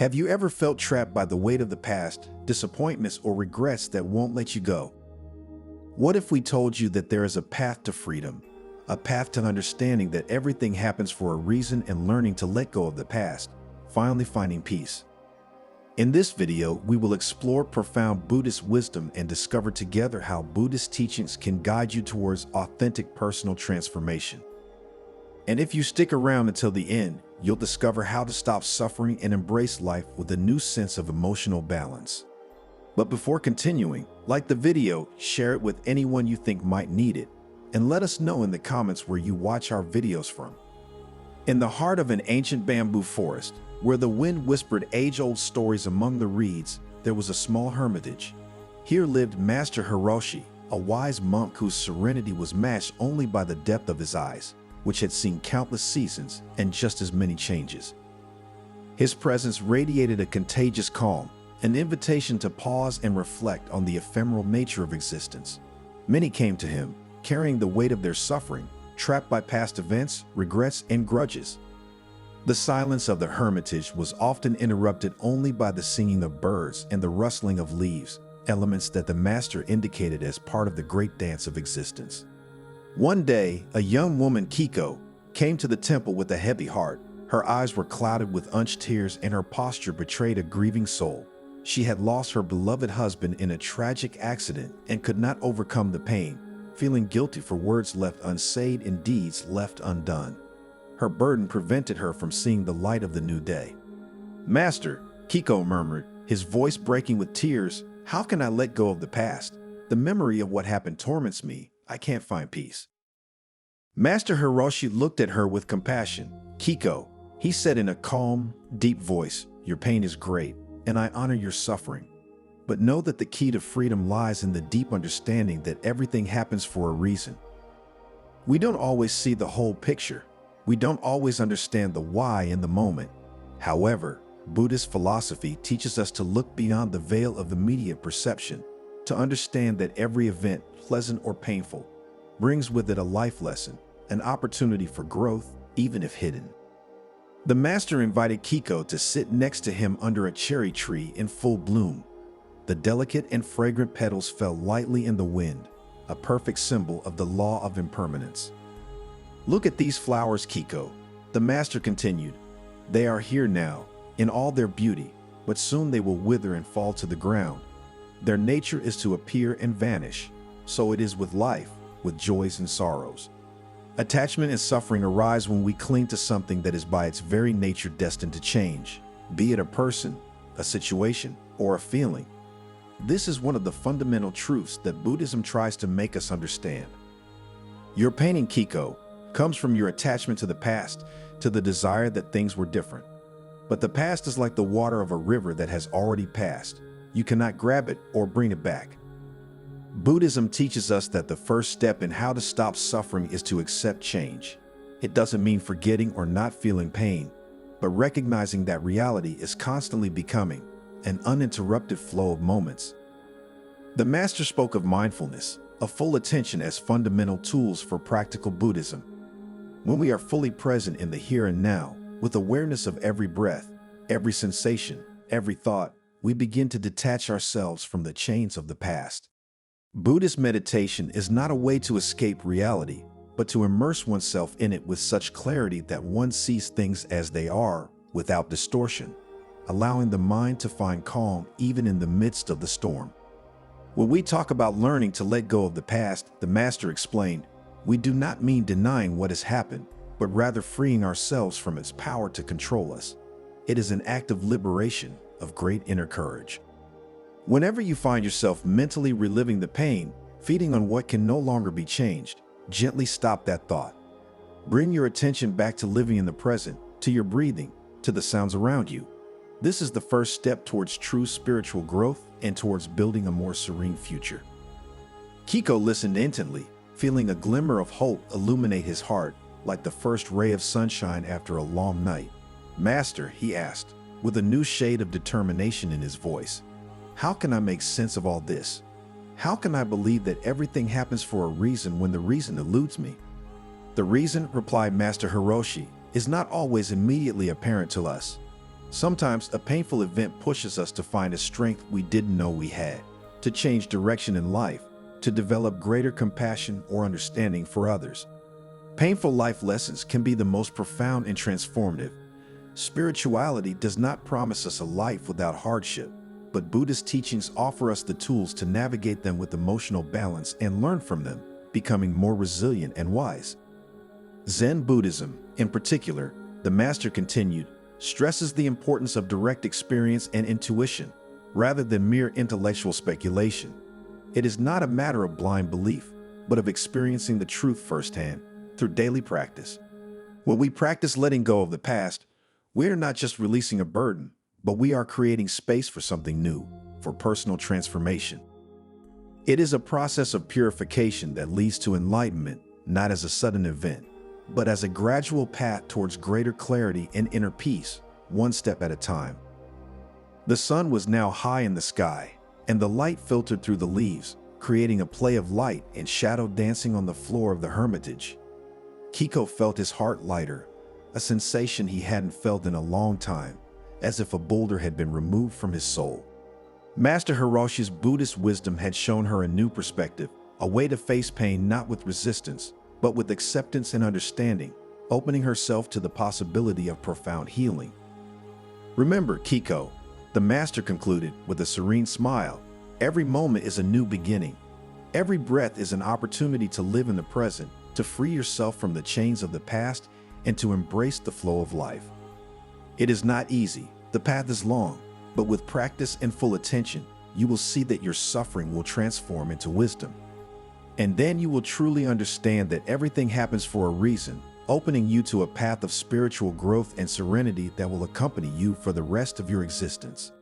Have you ever felt trapped by the weight of the past, disappointments, or regrets that won't let you go? What if we told you that there is a path to freedom, a path to understanding that everything happens for a reason and learning to let go of the past, finally finding peace? In this video, we will explore profound Buddhist wisdom and discover together how Buddhist teachings can guide you towards authentic personal transformation. And if you stick around until the end, you'll discover how to stop suffering and embrace life with a new sense of emotional balance. But before continuing, like the video, share it with anyone you think might need it, and let us know in the comments where you watch our videos from. In the heart of an ancient bamboo forest, where the wind whispered age-old stories among the reeds, there was a small hermitage. Here lived Master Hiroshi, a wise monk whose serenity was matched only by the depth of his eyes, which had seen countless seasons and just as many changes. His presence radiated a contagious calm, an invitation to pause and reflect on the ephemeral nature of existence. Many came to him, carrying the weight of their suffering, trapped by past events, regrets, and grudges. The silence of the hermitage was often interrupted only by the singing of birds and the rustling of leaves, elements that the master indicated as part of the great dance of existence. One day, a young woman, Kiko, came to the temple with a heavy heart. Her eyes were clouded with unshed tears and her posture betrayed a grieving soul. She had lost her beloved husband in a tragic accident and could not overcome the pain, feeling guilty for words left unsaid and deeds left undone. Her burden prevented her from seeing the light of the new day. "Master," Kiko murmured, his voice breaking with tears, "how can I let go of the past? The memory of what happened torments me. I can't find peace." Master Hiroshi looked at her with compassion. "Kiko," he said in a calm, deep voice, "your pain is great, and I honor your suffering. But know that the key to freedom lies in the deep understanding that everything happens for a reason. We don't always see the whole picture. We don't always understand the why in the moment. However, Buddhist philosophy teaches us to look beyond the veil of immediate perception, to understand that every event, pleasant or painful, brings with it a life lesson, an opportunity for growth, even if hidden." The master invited Kiko to sit next to him under a cherry tree in full bloom. The delicate and fragrant petals fell lightly in the wind, a perfect symbol of the law of impermanence. "Look at these flowers, Kiko," the master continued. "They are here now, in all their beauty, but soon they will wither and fall to the ground. Their nature is to appear and vanish. So it is with life, with joys and sorrows. Attachment and suffering arise when we cling to something that is by its very nature destined to change, be it a person, a situation, or a feeling. This is one of the fundamental truths that Buddhism tries to make us understand. Your pain in Kiko comes from your attachment to the past, to the desire that things were different. But the past is like the water of a river that has already passed. You cannot grab it or bring it back. Buddhism teaches us that the first step in how to stop suffering is to accept change. It doesn't mean forgetting or not feeling pain, but recognizing that reality is constantly becoming an uninterrupted flow of moments. The master spoke of mindfulness, of full attention as fundamental tools for practical Buddhism. When we are fully present in the here and now, with awareness of every breath, every sensation, every thought, we begin to detach ourselves from the chains of the past. Buddhist meditation is not a way to escape reality, but to immerse oneself in it with such clarity that one sees things as they are, without distortion, allowing the mind to find calm even in the midst of the storm. When we talk about learning to let go of the past, the master explained, we do not mean denying what has happened, but rather freeing ourselves from its power to control us. It is an act of liberation, of great inner courage. Whenever you find yourself mentally reliving the pain, feeding on what can no longer be changed, gently stop that thought. Bring your attention back to living in the present, to your breathing, to the sounds around you. This is the first step towards true spiritual growth and towards building a more serene future. Kiko listened intently, feeling a glimmer of hope illuminate his heart, like the first ray of sunshine after a long night. "Master," he asked, with a new shade of determination in his voice, "how can I make sense of all this? How can I believe that everything happens for a reason when the reason eludes me?" "The reason," replied Master Hiroshi, "is not always immediately apparent to us. Sometimes a painful event pushes us to find a strength we didn't know we had, to change direction in life, to develop greater compassion or understanding for others. Painful life lessons can be the most profound and transformative. Spirituality does not promise us a life without hardship, but Buddhist teachings offer us the tools to navigate them with emotional balance and learn from them, becoming more resilient and wise. Zen Buddhism, in particular, the master continued, stresses the importance of direct experience and intuition, rather than mere intellectual speculation. It is not a matter of blind belief, but of experiencing the truth firsthand through daily practice. When we practice letting go of the past, we are not just releasing a burden, but we are creating space for something new, for personal transformation. It is a process of purification that leads to enlightenment, not as a sudden event, but as a gradual path towards greater clarity and inner peace, one step at a time. The sun was now high in the sky, and the light filtered through the leaves, creating a play of light and shadow dancing on the floor of the hermitage. Kiko felt his heart lighter, a sensation he hadn't felt in a long time, as if a boulder had been removed from his soul. Master Hiroshi's Buddhist wisdom had shown her a new perspective, a way to face pain not with resistance, but with acceptance and understanding, opening herself to the possibility of profound healing. Remember, Kiko, the master concluded with a serene smile, every moment is a new beginning. Every breath is an opportunity to live in the present, to free yourself from the chains of the past, and to embrace the flow of life. It is not easy, the path is long, but with practice and full attention, you will see that your suffering will transform into wisdom. And then you will truly understand that everything happens for a reason, opening you to a path of spiritual growth and serenity that will accompany you for the rest of your existence.